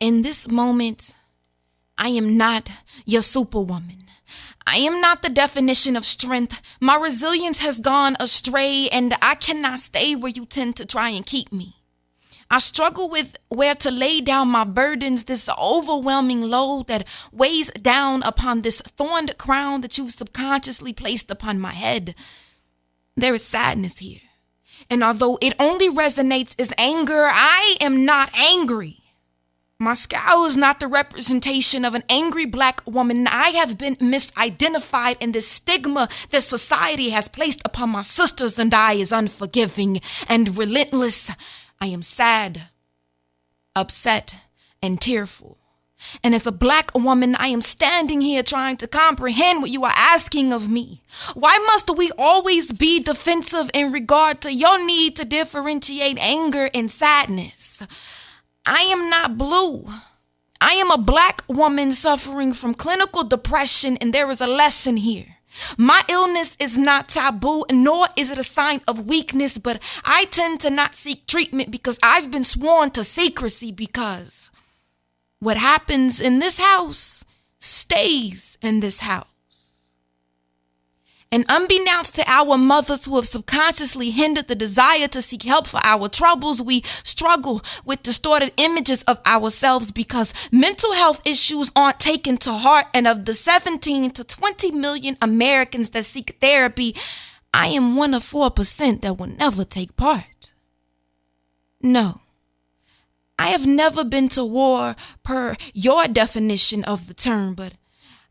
In this moment, I am not your superwoman. I am not the definition of strength. My resilience has gone astray, and I cannot stay where you tend to try and keep me. I struggle with where to lay down my burdens, this overwhelming load that weighs down upon this thorned crown that you've subconsciously placed upon my head. There is sadness here. And although it only resonates as anger, I am not angry. My scowl is not the representation of an angry Black woman. I have been misidentified, and the stigma that society has placed upon my sisters and I is unforgiving and relentless. I am sad, upset, and tearful. And as a Black woman, I am standing here trying to comprehend what you are asking of me. Why must we always be defensive in regard to your need to differentiate anger and sadness? I am not blue. I am a Black woman suffering from clinical depression, and there is a lesson here. My illness is not taboo, nor is it a sign of weakness, but I tend to not seek treatment because I've been sworn to secrecy, because what happens in this house stays in this house. And unbeknownst to our mothers who have subconsciously hindered the desire to seek help for our troubles, we struggle with distorted images of ourselves because mental health issues aren't taken to heart. And of the 17 to 20 million Americans that seek therapy, I am one of 4% that will never take part. No, I have never been to war per your definition of the term, but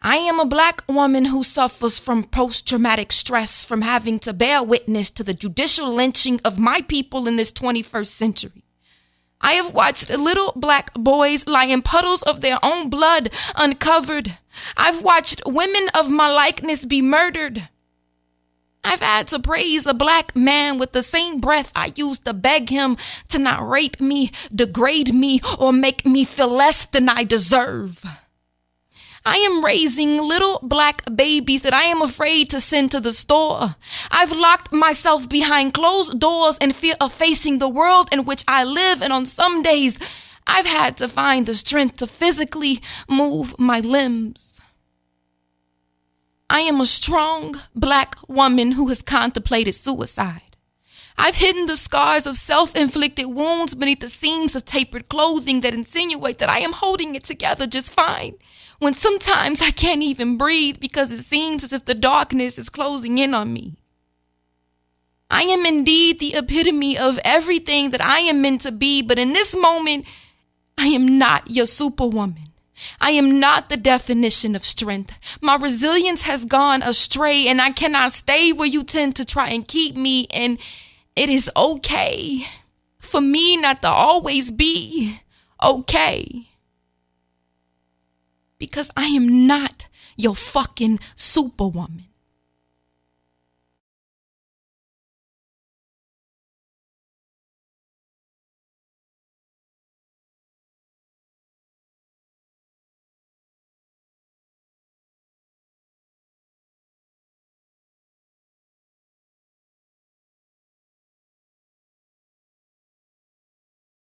I am a Black woman who suffers from post-traumatic stress from having to bear witness to the judicial lynching of my people in this 21st century. I have watched little Black boys lie in puddles of their own blood uncovered. I've watched women of my likeness be murdered. I've had to praise a Black man with the same breath I used to beg him to not rape me, degrade me, or make me feel less than I deserve. I am raising little Black babies that I am afraid to send to the store. I've locked myself behind closed doors in fear of facing the world in which I live, and on some days, I've had to find the strength to physically move my limbs. I am a strong Black woman who has contemplated suicide. I've hidden the scars of self-inflicted wounds beneath the seams of tapered clothing that insinuate that I am holding it together just fine, when sometimes I can't even breathe because it seems as if the darkness is closing in on me. I am indeed the epitome of everything that I am meant to be, but in this moment, I am not your superwoman. I am not the definition of strength. My resilience has gone astray, and I cannot stay where you tend to try and keep me, and it is okay for me not to always be okay. Because I am not your fucking superwoman.